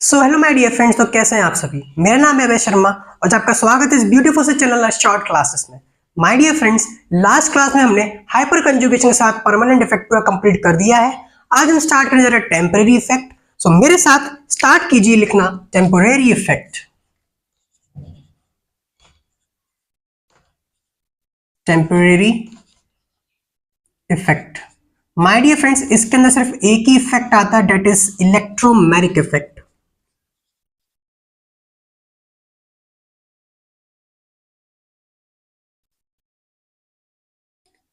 So hello my dear friends, तो कैसे हैं आप सभी। मेरा नाम है अभय शर्मा और आपका स्वागत है इस ब्यूटीफुल से चैनल शॉर्ट क्लासेस में। My dear friends, last class में हमने हाइपर कंजुगेशन के साथ परमानेंट इफेक्ट पूरा कंप्लीट कर दिया है। आज हम स्टार्ट करने जा रहे हैं टेम्परेरी इफेक्ट। सो मेरे साथ स्टार्ट कीजिए लिखना temporary effect. Temporary effect my dear friends, इसके अंदर सिर्फ एक ही इफेक्ट आता है, that is electromagnetic effect.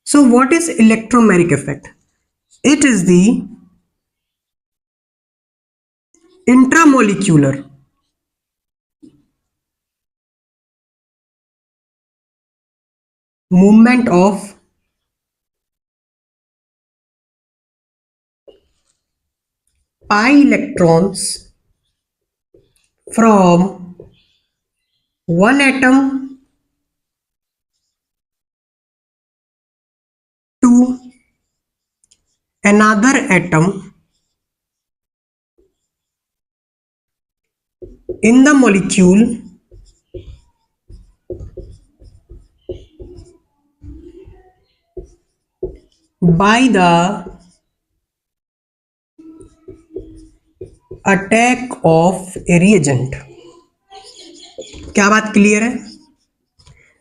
So what is electromagnetic effect? It is the intramolecular movement of pi electrons from one atom to another atom in the molecule by the attack of a reagent। क्या बात clear है?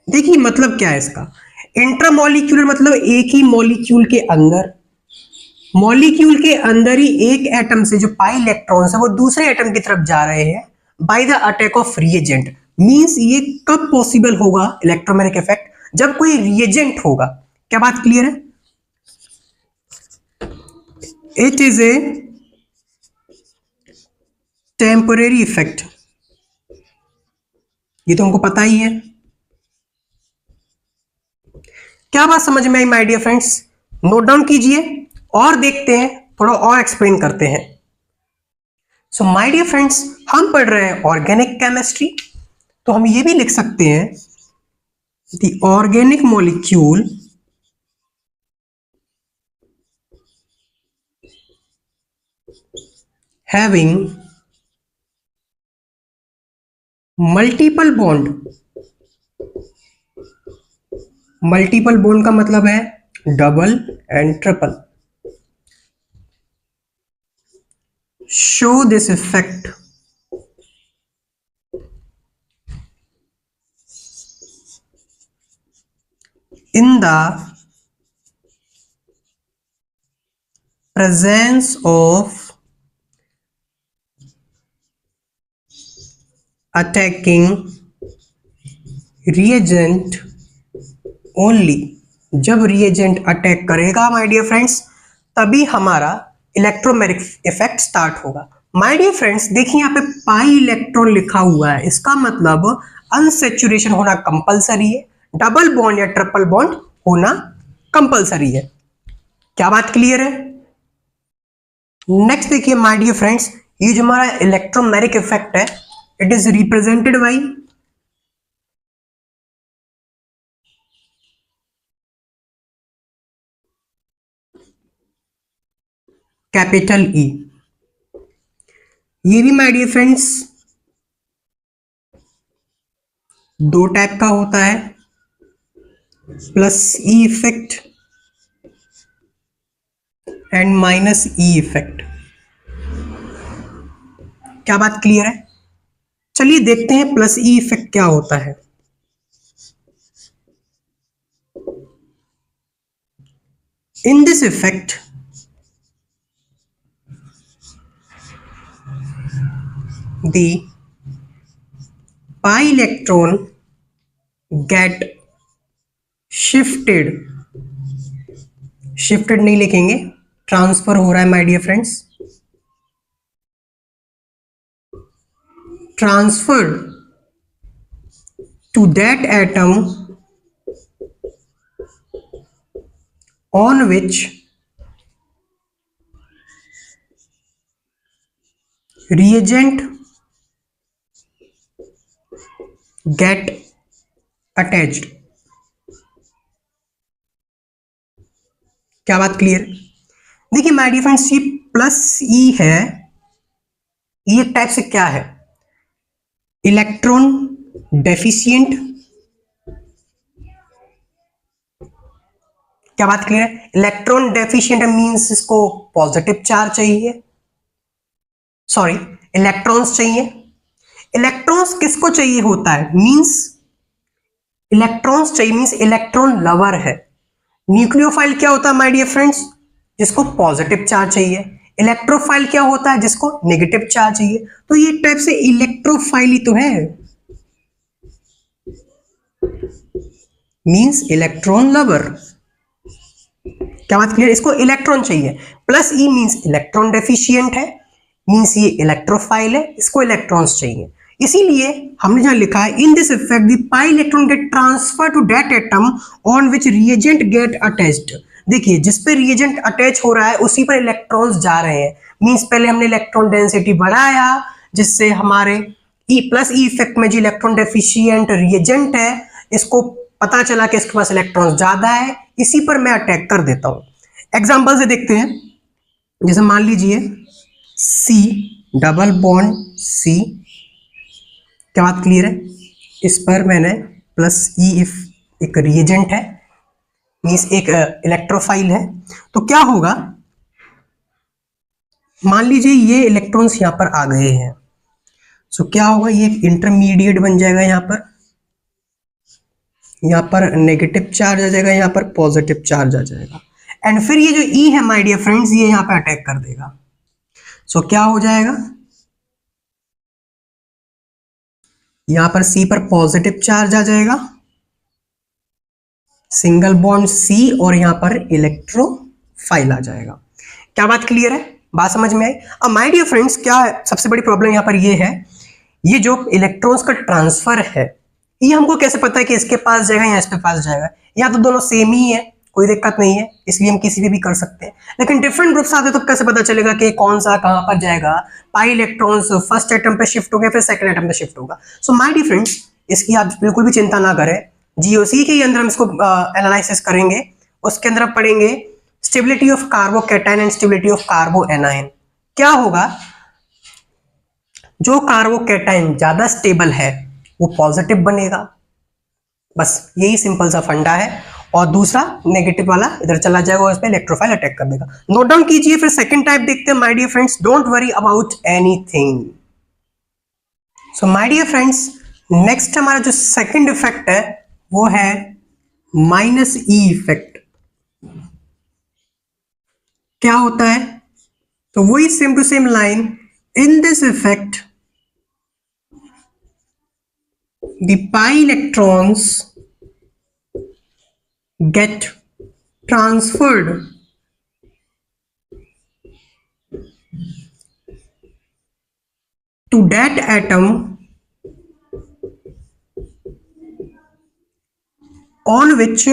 देखिए मतलब क्या है इसका। Intramolecular मतलब एक ही मॉलिक्यूल के अंदर ही एक एटम से जो पाई इलेक्ट्रॉन्स है वो दूसरे एटम की तरफ जा रहे हैं by the attack of reagent. Means ये कब पॉसिबल होगा इलेक्ट्रोमैग्नेटिक इफेक्ट? जब कोई रिएजेंट होगा। क्या बात क्लियर है? It is a temporary effect, ये तो हमको पता ही है। क्या बात समझ में आई my dear friends? Note down कीजिए और देखते हैं, थोड़ा और एक्सप्लेन करते हैं। सो माय डियर फ्रेंड्स, हम पढ़ रहे हैं ऑर्गेनिक केमिस्ट्री, तो हम ये भी लिख सकते हैं the organic molecule having multiple bond. Multiple bond का मतलब है double and triple. Show this effect in the presence of attacking reagent only। जब रिएजेंट अटैक करेगा माय डियर फ्रेंड्स, तभी हमारा इलेक्ट्रोमैग्नेटिक इफेक्ट स्टार्ट होगा। माय डियर फ्रेंड्स देखिए यहाँ पे पाई इलेक्ट्रॉन लिखा हुआ है, इसका मतलब अनसैचुरेशन होना कंपलसरी है, डबल बॉन्ड या ट्रिपल बॉन्ड होना कंपलसरी है। क्या बात क्लियर है? नेक्स्ट देखिए माय डियर फ्रेंड्स, ये जो हमारा इलेक्ट्रोमैग्नेटिक इफेक्ट है, it is represented by capital E. ये भी माय डियर फ्रेंड्स दो टाइप का होता है, plus E effect and minus E effect. क्या बात क्लियर है? चलिए देखते हैं प्लस ई इफेक्ट क्या होता है। In this effect the pi electron get shifted नहीं लिखेंगे, ट्रांसफर हो रहा है my dear friends, transferred to that atom on which reagent get attached। क्या बात क्लियर? देखिए माय डियर फ्रेंड्स, ये प्लस ई है, ये टाइप से क्या है, इलेक्ट्रॉन डेफिशिएंट। क्या बात क्लियर है? इलेक्ट्रॉन डेफिशिएंट मींस इसको पॉजिटिव चार्ज चाहिए, सॉरी इलेक्ट्रॉन्स चाहिए। इलेक्ट्रॉन्स किसको चाहिए होता है, मींस इलेक्ट्रॉन्स चाहिए मींस इलेक्ट्रॉन लवर है। न्यूक्लियोफाइल क्या होता है माय डियर फ्रेंड्स, जिसको पॉजिटिव चार्ज चाहिए। इलेक्ट्रोफाइल क्या होता है, जिसको नेगेटिव चार्ज चाहिए। तो ये टाइप से इलेक्ट्रोफाइल ही तो है, मींस इलेक्ट्रॉन लवर। क्या बात क्लियर? इसको इलेक्ट्रॉन चाहिए, plus E means electron deficient है, मींस ये इलेक्ट्रोफाइल है, इसको इलेक्ट्रॉन्स चाहिए। इसीलिए हमने जहां लिखा है in this effect the pi electron get transfer to that atom on which reagent get attached. देखिए जिस पे रिएजेंट अटैच हो रहा है उसी पर इलेक्ट्रॉन्स जा रहे हैं, मींस पहले हमने इलेक्ट्रॉन डेंसिटी बढ़ाया जिससे हमारे ई प्लस ई इफेक्ट में जो इलेक्ट्रॉन डेफिशिएंट रिएजेंट है इसको पता चला कि इसके पास इलेक्ट्रॉन्स ज्यादा है, इसी पर मैं अटैक कर देता हूं। एग्जांपल से देखते हैं, जैसे मान लीजिए सी डबल बॉन्ड सी, क्या बात क्लियर है? इस पर मैंने प्लस ई इफ एक रिएजेंट है, मींस एक इलेक्ट्रोफाइल है। तो क्या होगा, मान लीजिए ये इलेक्ट्रॉन्स यहां पर आ गए हैं, सो क्या होगा, ये एक इंटरमीडिएट बन जाएगा, यहाँ पर नेगेटिव चार्ज आ जाएगा, यहाँ पर पॉजिटिव चार्ज आ जाएगा, एंड फिर ये जो ई है माय डियर फ्रेंड्स ये यहाँ पे अटैक कर देगा। सो क्या हो जाएगा, यहाँ पर सी पर पॉजिटिव चार्ज आ जाएगा, सिंगल बॉन्ड सी, और यहाँ पर इलेक्ट्रोफाइल आ जाएगा। क्या बात क्लियर है? बात समझ में आई? अब माय डियर फ्रेंड्स क्या है सबसे बड़ी प्रॉब्लम यहाँ पर ये है, ये जो इलेक्ट्रॉन्स का ट्रांसफर है ये हमको कैसे पता है कि इसके पास जाएगा या इसके पास जाएगा? यहाँ तो दोनों सेम ही है, कोई दिक्कत नहीं है, इसलिए हम किसी पे भी कर सकते हैं। लेकिन डिफरेंट ग्रुप्स आते तो कैसे पता चलेगा कि कौन सा कहां पर जाएगा? पाई इलेक्ट्रॉन्स फर्स्ट एटम पे शिफ्ट हो गया, फिर सेकंड एटम पे शिफ्ट होगा। सो माय डियर फ्रेंड्स इसकी आप बिल्कुल भी चिंता ना करें, जीओसी के अंदर हम इसको एनालिसिस करेंगे, उसके अंदर आप पढ़ेंगे stability of carbocation and stability of कार्बोएनायन। क्या होगा, जो कार्बोकैटायन ज्यादा स्टेबल है वो पॉजिटिव बनेगा, बस यही सिंपल सा फंडा है, और दूसरा नेगेटिव वाला इधर चला जाएगा और इस पे इलेक्ट्रोफाइल अटैक कर देगा। नोट डाउन कीजिए। फिर सेकंड टाइप देखते हैं my dear friends, don't worry about anything. So my dear friends next हमारा जो सेकंड इफेक्ट है वो है माइनस ई इफेक्ट। क्या होता है, तो वही same to same line, in this effect the pi electrons get transferred to that atom on which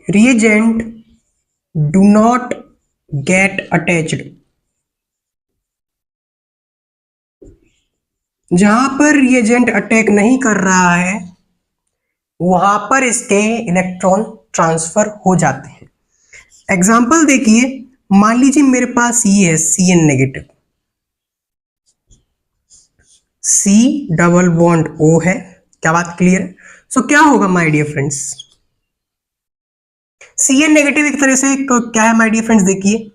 reagent do not get attached। जहां पर रिएजेंट अटैक नहीं कर रहा है वहां पर इसके इलेक्ट्रॉन ट्रांसफर हो जाते हैं। एग्जाम्पल देखिए, मान लीजिए मेरे पास ये है C N negative, C double bond O है। क्या बात क्लियर है? सो क्या होगा my dear friends, C N negative एक तरह से क्या है माय डियर फ्रेंड्स, देखिए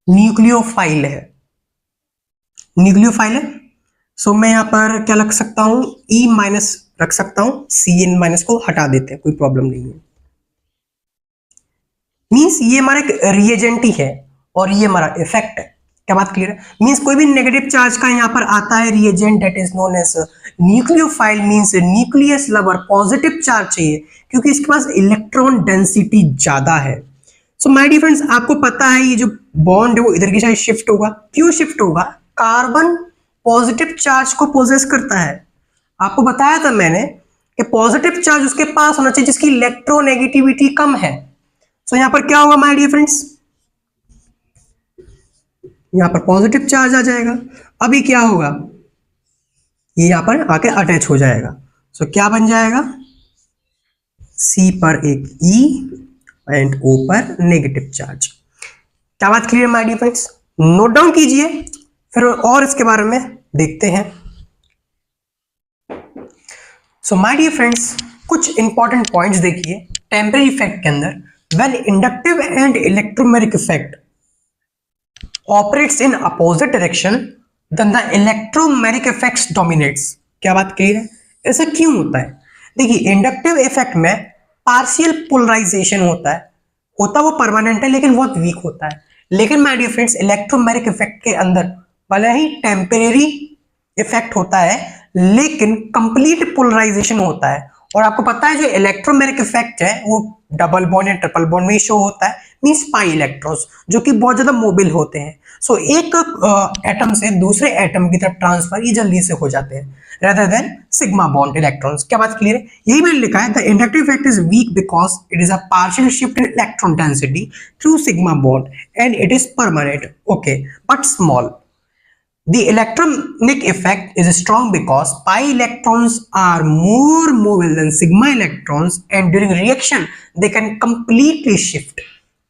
न्यूक्लियोफाइल है, न्यूक्लियोफाइल है। सो मैं यहां पर क्या रख सकता हूं, ई माइनस रख सकता हूं, सी एन माइनस को हटा देते हैं, कोई प्रॉब्लम नहीं है। मींस ये हमारा एक रिएजेंट ही है और ये हमारा इफेक्ट है। क्या बात क्लियर है? मींस कोई भी नेगेटिव चार्ज का यहां पर आता है reagent, that is known as nucleophile, means nucleus lover, positive charge चाहिए क्योंकि इसके पास इलेक्ट्रॉन डेंसिटी ज्यादा है। सो माय डियर फ्रेंड्स आपको पता है ये जो बॉन्ड है वो इधर की साइड शिफ्ट होगा। क्यों शिफ्ट होगा? कार्बन पॉजिटिव चार्ज को पोजेस करता है। आपको बताया था मैंने कि पॉजिटिव चार्ज उसके पास होना चाहिए जिसकी इलेक्ट्रोनेगेटिविटी कम है। सो यहां पर क्या होगा माय डियर फ्रेंड्स, यहां पर पॉजिटिव चार्ज आ जाएगा। अभी क्या होगा, ये यहां पर आके अटैच हो जाएगा। सो क्या बन जाएगा, सी पर एक ई एंड O पर नेगेटिव चार्ज। क्या बात clear my dear friends? Note down कीजिए, फिर और इसके बारे में देखते हैं। सो माय डियर फ्रेंड्स, कुछ इंपॉर्टेंट पॉइंट्स देखिए टेम्परेरी इफेक्ट के अंदर। When inductive and electromagnetic effect operates in opposite direction then the electromagnetic effects dominates. क्या बात क्लियर है? ऐसा क्यों होता है? देखिए इंडक्टिव इफेक्ट में पार्शियल पोलराइजेशन होता वो परमानेंट है लेकिन बहुत वीक होता है। लेकिन my dear friends electromagnetic effect के अंदर भले ही टेम्परेरी इफेक्ट होता है लेकिन कंप्लीट पोलराइजेशन होता है। और आपको पता है जो इलेक्ट्रोमैग्नेटिक इफेक्ट है वो डबल बॉन्ड या ट्रिपल बॉन्ड में शो होता है, मींस पाई इलेक्ट्रॉन्स जो कि बहुत ज्यादा मोबिल होते हैं। सो एक एटम से दूसरे एटम की तरफ ट्रांसफर ये जल्दी से हो जाते हैं rather than sigma bond electrons। क्या बात क्लियर है? यही मैंने लिखा है, the inductive effect is weak because it is a partial shift in electron density through sigma bond and it is permanent, okay, but small. The electronic effect is strong because pi electrons are more mobile than sigma electrons and during reaction they can completely shift।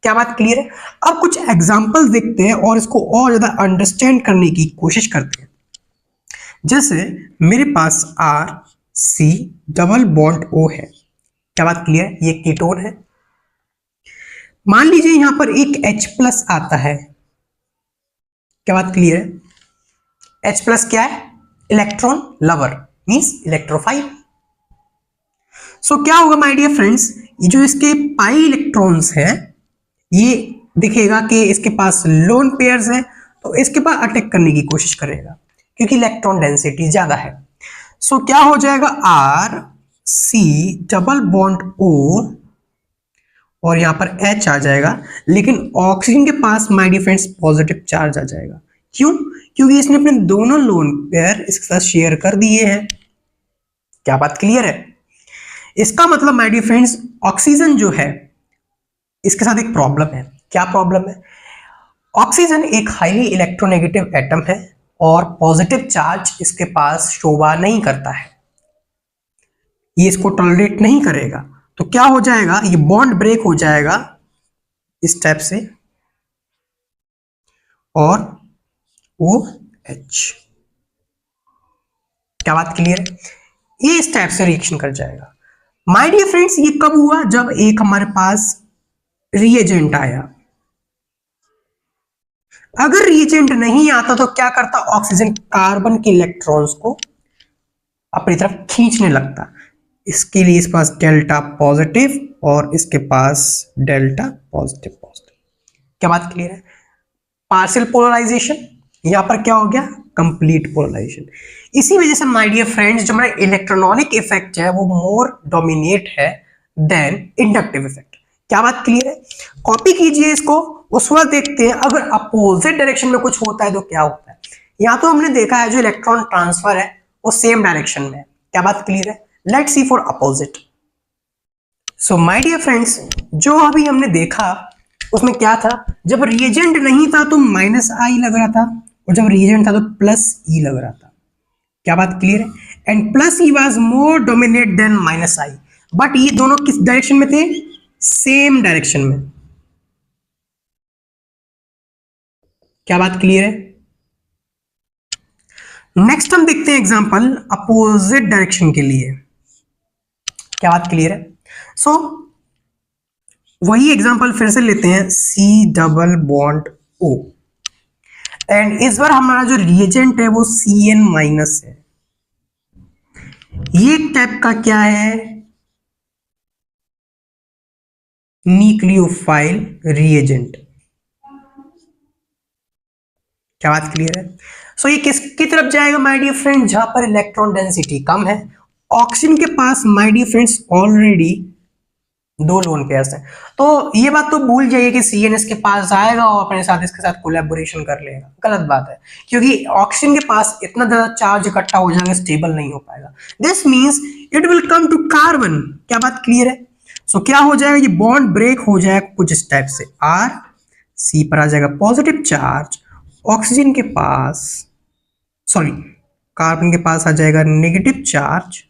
क्या बात clear है? अब कुछ examples देखते हैं और इसको और ज्यादा अंडरस्टैंड करने की कोशिश करते हैं। जैसे मेरे पास R C double bond O है। क्या बात क्लियर? ये कीटोन है। मान लीजिए यहां पर एक H प्लस आता है। क्या बात क्लियर है? H प्लस क्या है? Electron lover, means electrophile. So क्या होगा माय डियर फ्रेंड्स, ये जो इसके पाई इलेक्ट्रॉन्स हैं ये दिखेगा कि इसके पास लोन पेयर्स है तो इसके पास अटैक करने की कोशिश करेगा क्योंकि इलेक्ट्रॉन डेंसिटी ज्यादा है। सो क्या हो जाएगा? R C double bond O और यहां पर H आ जाएगा, लेकिन ऑक्सीजन के पास my dear friends positive charge आ जाएगा। क्यों? क्योंकि इसने अपने दोनों लोन पेयर इसके साथ शेयर कर दिए हैं। क्या बात क्लियर है? इसका मतलब माय डियर फ्रेंड्स ऑक्सीजन जो है इसके साथ एक प्रॉब्लम है। क्या प्रॉब्लम है? ऑक्सीजन एक हाईली इलेक्ट्रोनेगेटिव एटम है और पॉजिटिव चार्ज इसके पास शोभा नहीं करता है, ये इसको टॉलरेट नहीं करेगा। तो क्या हो जाएगा? ये बॉन्ड ब्रेक हो जाएगा इस टाइप से और OH। क्या बात क्लियर है? ये इस टाइप से रिएक्शन कर जाएगा। माय डियर फ्रेंड्स ये कब हुआ? जब एक हमारे पास रिएजेंट आया। अगर रिएजेंट नहीं आता तो क्या करता? ऑक्सीजन कार्बन के इलेक्ट्रॉन्स को अपनी तरफ खींचने लगता। इसके लिए इस पास डेल्टा पॉजिटिव और इसके पास डेल्टा पॉजिटिव पॉजिटिव। क्या बात क्लियर है? पार्शियल पोलराइजेशन, यहां पर क्या हो गया? Complete polarisation. इसी वजह से माय डियर फ्रेंड्स जो हमारा इलेक्ट्रॉनिक इफेक्ट है वो मोर डोमिनेट है देन इंडक्टिव इफेक्ट। क्या बात क्लियर है? कॉपी कीजिए इसको, उस वक्त देखते हैं अगर अपोजिट डायरेक्शन में कुछ होता है तो क्या होता है। यहां तो हमने देखा है जो इलेक्ट्रॉन ट्रांसफर है वो सेम डायरेक्शन में है। क्या बात क्लियर है? Let's see for opposite. So my dear friends जो अभी हमने देखा उसमें क्या था? जब रिएजेंट नहीं था तो -I लग रहा था और जब रिएजेंट था तो +E लग रहा था। क्या बात क्लियर है? And +E was more dominate then -I, but ये दोनों किस डायरेक्शन में थे? सेम डायरेक्शन में। क्या बात क्लियर है? नेक्स्ट हम देखते हैं एग्जांपल अपोजिट डायरेक्शन के लिए। क्या बात क्लियर है? सो वही एग्जांपल फिर से लेते हैं, C double bond O and इस बार हमारा जो रिएजेंट है वो Cn- है। ये टाइप का क्या है? Nucleophile reagent. क्या बात क्लियर है? सो ये किसकी तरफ जाएगा माय डियर फ्रेंड? जहां पर इलेक्ट्रॉन डेंसिटी कम है। ऑक्सीजन के पास माय डियर फ्रेंड्स ऑलरेडी दो लोन पेयर्स हैं, तो ये बात तो भूल जाइए कि Cn इसके पास आएगा और अपने साथ इसके साथ कोलैबोरेशन कर लेगा। गलत बात है, क्योंकि ऑक्सीजन के पास इतना ज्यादा चार्ज इकट्ठा हो जाएगा, स्टेबल नहीं हो पाएगा। This means it will come to carbon. क्या बात क्लियर है? सो क्या हो जाएगा? ये बॉन्ड ब्रेक हो जाएगा कुछ इस टाइप से। C पर आ जाएगा पॉजिटिव चार्ज, ऑक्सीजन के पास सॉरी कार्बन के पास आ जाएगा नेगेटिव चार्ज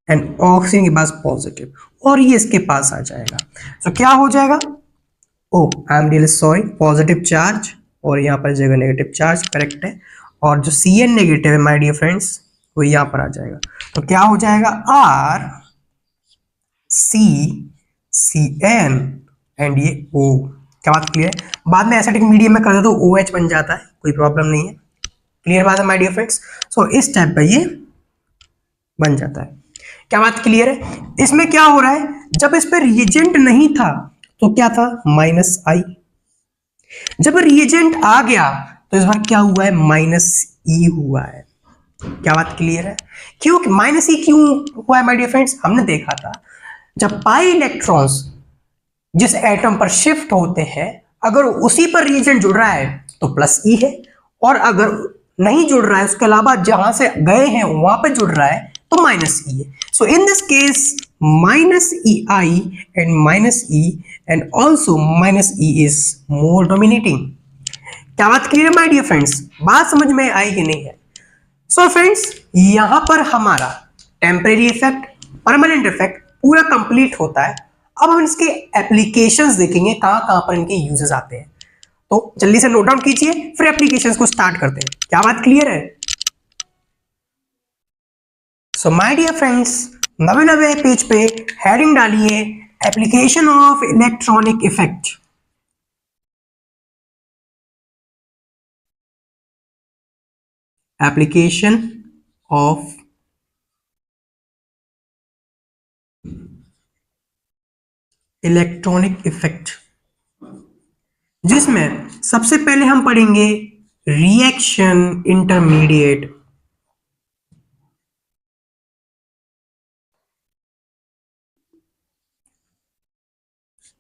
एंड ऑक्सीजन के पास पॉजिटिव। और ये इसके पास आ जाएगा। तो क्या हो जाएगा, oh I am really sorry, positive charge और यहाँ पर जगह नेगेटिव चार्ज, करेक्ट है। और जो सी एन नेगेटिव है माय डियर फ्रेंड्स वो यहाँ पर आ जाएगा। तो क्या हो जाएगा, R C C N and ये ओ। क्या बात क्लियर है? बाद में एसिडिक मीडियम में कर दो तो ओ OH बन जाता है, कोई प्रॉब्लम नहीं है। क्लियर बात है माय डियर फ्रेंड्स? सो इस टाइप का ये बन जाता है। क्या बात क्लियर है? इसमें क्या हो रहा है, जब इस पर रिएजेंट नहीं था तो क्या था, माइनस आई। जब रिएजेंट आ गया तो इस बार क्या हुआ है, माइनस ई हुआ है। क्या बात क्लियर है? क्यों माइनस ई क्यों हुआ है माय डियर फ्रेंड्स? हमने देखा था जब पाई इलेक्ट्रॉन्स जिस एटम पर शिफ्ट होते हैं, अगर उसी पर रिएजेंट जुड़ रहा है तो प्लस ई है, और अगर नहीं जुड़ रहा है, उसके अलावा जहां से गए हैं वहां पर जुड़ रहा है तो माइनस ई है। So in this case minus E I and minus E and also minus E is more dominating. क्या बात क्लियर है माय डियर फ्रेंड्स? बात समझ में आई कि नहीं है? सो फ्रेंड्स, यहां पर हमारा टेम्परेरी इफेक्ट, परमानेंट इफेक्ट पूरा कंप्लीट होता है। अब हम इसके एप्लीकेशंस देखेंगे, कहां कहां पर इनके यूजेस आते हैं। तो जल्दी से नोट डाउन कीजिए, फिर एप्लीकेशंस को स्टार्ट करते हैं। क्या बात क्लियर है? सो माय डियर फ्रेंड्स, नवे नवे पेज पे हेडिंग डालिए, application of electronic effect. Application of electronic effect, जिसमें सबसे पहले हम पढ़ेंगे रिएक्शन इंटरमीडिएट,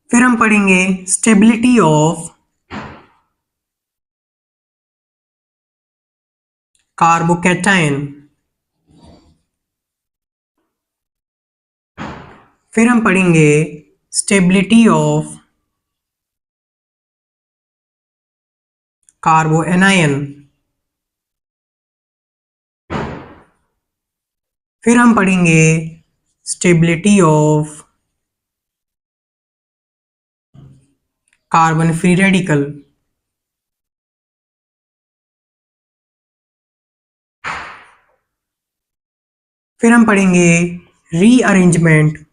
फिर हम पढ़ेंगे स्टेबिलिटी ऑफ कार्बोकैटायन, फिर हम पढ़ेंगे स्टेबिलिटी ऑफ कार्बोएनायन, फिर हम पढ़ेंगे stability of carbon free radical, फिर हम पढ़ेंगे रीअरेंजमेंट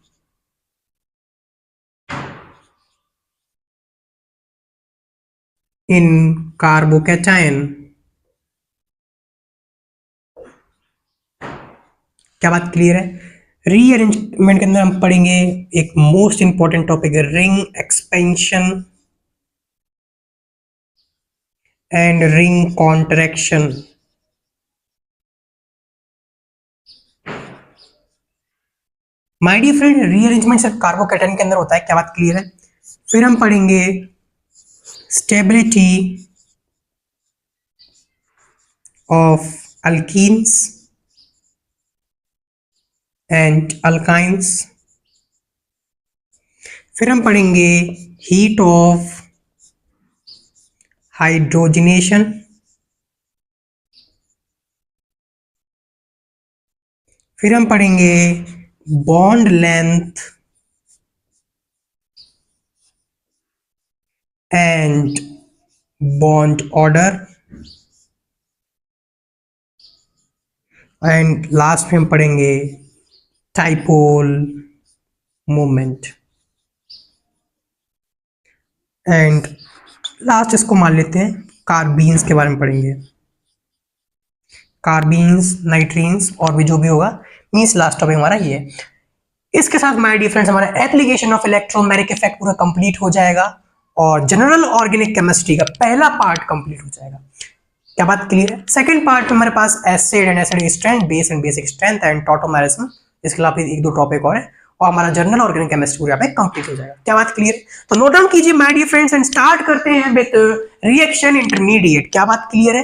इन कार्बोकैटायन। क्या बात क्लियर है? रीअरेंजमेंट के अंदर हम पढ़ेंगे एक मोस्ट इंपॉर्टेंट टॉपिक है ring expansion and ring contraction. My dear friend, rearrangement सिर्फ कार्बोकैटायन के अंदर होता है। क्या बात क्लियर है? फिर हम पढ़ेंगे stability of alkenes and alkynes, फिर हम पढ़ेंगे हीट ऑफ हाइड्रोजनेशन, फिर हम पढ़ेंगे bond length and bond order, and last में हम पढ़ेंगे टाइपोल मूवमेंट। एंड लास्ट इसको मान लेते हैं कार्बीन्स के बारे में पढ़ेंगे, कार्बीन्स, नाइट्रीन्स और भी जो भी होगा, मींस लास्ट टॉपिक हमारा ये है। इसके साथ माय डियर फ्रेंड्स हमारा एप्लीकेशन ऑफ इलेक्ट्रोमैग्नेटिक इफेक्ट पूरा कंप्लीट हो जाएगा और जनरल ऑर्गेनिक केमिस्ट्री का पहला पार्ट कंप्लीट हो जाएगा। क्या बात क्लियर है? सेकंड पार्ट में हमारे पास acid and acidic strength, base and basic strength and tautomerism, इसके अलावा एक दो टॉपिक और है और हमारा जनरल ऑर्गेनिक केमिस्ट्री पूरा पे कंप्लीट हो जाएगा। क्या बात क्लियर है? तो नोट डाउन कीजिए my dear friends and start करते हैं विद रिएक्शन इंटरमीडिएट। क्या बात क्लियर है?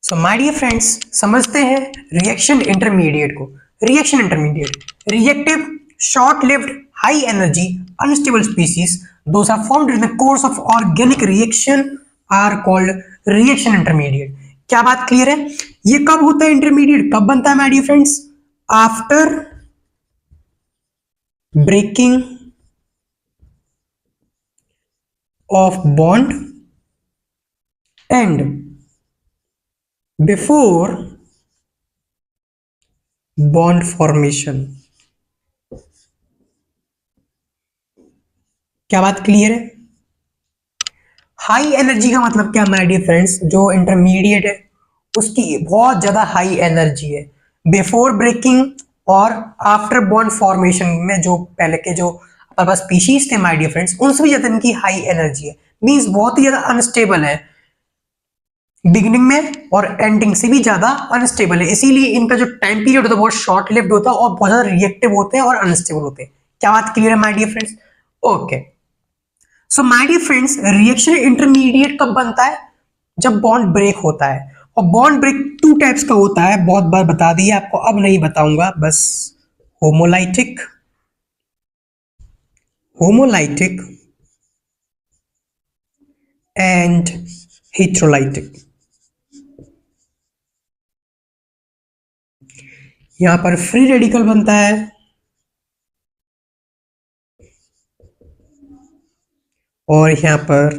सो माय डियर फ्रेंड्स, समझते हैं रिएक्शन इंटरमीडिएट को। Reaction intermediate, reactive short lived high energy unstable species those are formed in the course of organic reaction are called reaction intermediate. क्या बात clear है? ये कब होता है इंटरमीडिएट, कब बनता है my dear friends? After breaking of bond and before bond formation. क्या बात क्लियर है? हाई एनर्जी का मतलब क्या माय डियर फ्रेंड्स, जो इंटरमीडिएट है उसकी बहुत ज्यादा हाई एनर्जी है। बिफोर ब्रेकिंग और आफ्टर बॉन्ड फॉर्मेशन में जो पहले के जो हमारे पास स्पीशीज थे माय डियर फ्रेंड्स, उनसे भी ज्यादा इनकी हाई एनर्जी है। मींस बहुत ही ज्यादा अनस्टेबल है, बिगिनिंग में और एंडिंग से भी ज्यादा अनस्टेबल है। इसीलिए इनका जो टाइम पीरियड होता है बहुत शॉर्ट लिव्ड होता है और बहुत ज्यादा रिएक्टिव होते हैं और अनस्टेबल होते हैं। क्या बात क्लियर है my dear friends? Okay, so my dear friends, reaction intermediate कब बनता है? जब बॉन्ड ब्रेक होता है। और बॉन्ड ब्रेक टू टाइप्स का होता है, बहुत बार बता दिया आपको, अब नहीं बताऊंगा बस। Homolytic, homolytic and heterolytic. यहां पर फ्री रेडिकल बनता है और यहां पर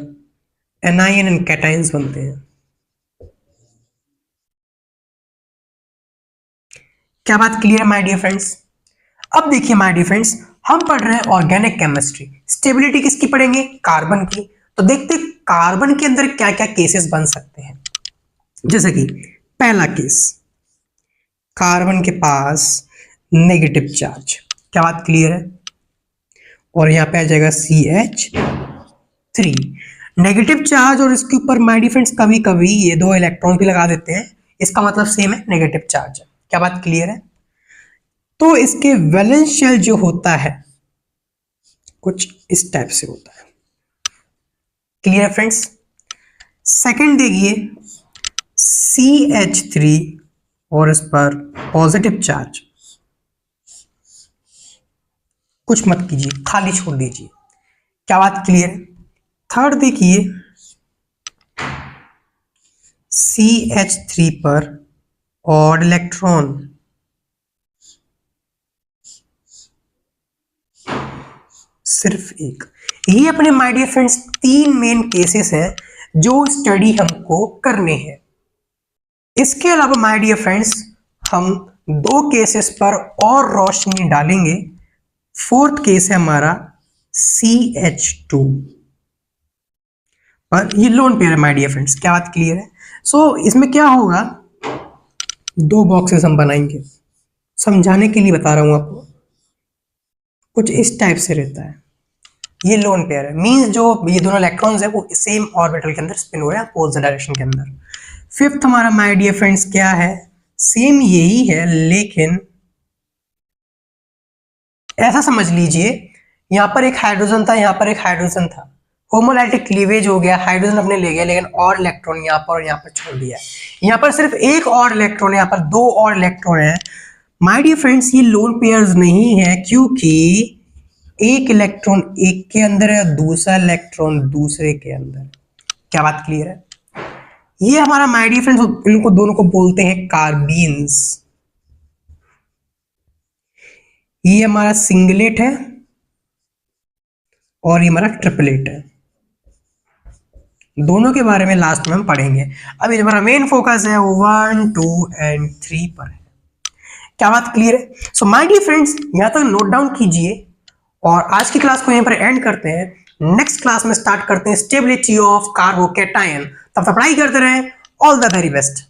एनायन एंड कैटायंस बनते हैं। क्या बात क्लियर है माय डियर फ्रेंड्स? अब देखिए माय डियर फ्रेंड्स, हम पढ़ रहे हैं ऑर्गेनिक केमिस्ट्री। स्टेबिलिटी किसकी पढ़ेंगे? कार्बन की। तो देखते हैं कार्बन के अंदर क्या क्या केसेस बन सकते हैं। जैसे कि पहला केस, कार्बन के पास नेगेटिव चार्ज। क्या बात क्लियर है? और यहां पे आ जाएगा CH3, नेगेटिव चार्ज। और इसके ऊपर माय डियर फ्रेंड्स कभी कभी ये दो इलेक्ट्रॉन भी लगा देते हैं, इसका मतलब सेम है, नेगेटिव चार्ज है। क्या बात क्लियर है? तो इसके वैलेंस शेल जो होता है कुछ इस टाइप से होता है। क्लियर है फ्रेंड्स? सेकंड देखिए, CH3 और इस पर पॉजिटिव चार्ज। कुछ मत कीजिए, खाली छोड़ दीजिए। क्या बात क्लियर है? थर्ड देखिए, CH3 पर ऑड इलेक्ट्रॉन, सिर्फ एक। ये अपने माय डियर फ्रेंड्स तीन मेन केसेस हैं जो स्टडी हमको करने हैं। इसके अलावा माय डियर फ्रेंड्स हम दो केसेस पर और रोशनी डालेंगे। फोर्थ केस है हमारा CH2 पर, ये लोन पेयर है माय डियर फ्रेंड्स। क्या बात क्लियर है? सो इसमें क्या होगा, दो बॉक्सेस हम बनाएंगे, समझाने के लिए बता रहा हूं आपको। कुछ इस टाइप से रहता है, ये लोन पेयर है, मींस जो ये दोनों इलेक्ट्रॉन्स है वो सेम ऑर्बिटल के अंदर स्पिन हो रहे हैं अपोजिट डायरेक्शन के अंदर। फिफ्थ हमारा माय डियर फ्रेंड्स क्या है, सेम यही है, लेकिन ऐसा समझ लीजिए यहां पर एक हाइड्रोजन था, यहां पर एक हाइड्रोजन था, होमोलाइटिक क्लीवेज हो गया, हाइड्रोजन अपने ले गया, लेकिन और इलेक्ट्रॉन यहां पर और यहां पर छोड़ दिया। यहां पर सिर्फ एक और इलेक्ट्रॉन है, यहां पर दो और इलेक्ट्रॉन है। माय डियर फ्रेंड्स ये लोन पेयर्स नहीं है, क्योंकि एक इलेक्ट्रॉन एक के अंदर है, दूसरा इलेक्ट्रॉन दूसरे के अंदर। क्या बात क्लियर है? ये हमारा माय डियर फ्रेंड्स, इनको दोनों को बोलते हैं कार्बीन्स। ये हमारा सिंगलेट है और ये हमारा ट्रिपलेट है। दोनों के बारे में लास्ट में हम पढ़ेंगे। अभी हमारा मेन फोकस है 1, 2 एंड 3 पर है। क्या बात क्लियर है? सो माय डियर फ्रेंड्स यहां तक नोट डाउन कीजिए और आज की क्लास को यहीं पर एंड करते हैं। नेक्स्ट क्लास में स्टार्ट करते हैं स्टेबिलिटी ऑफ कार्बोकैटायन। तब तक पढ़ाई करते रहें। All the very best.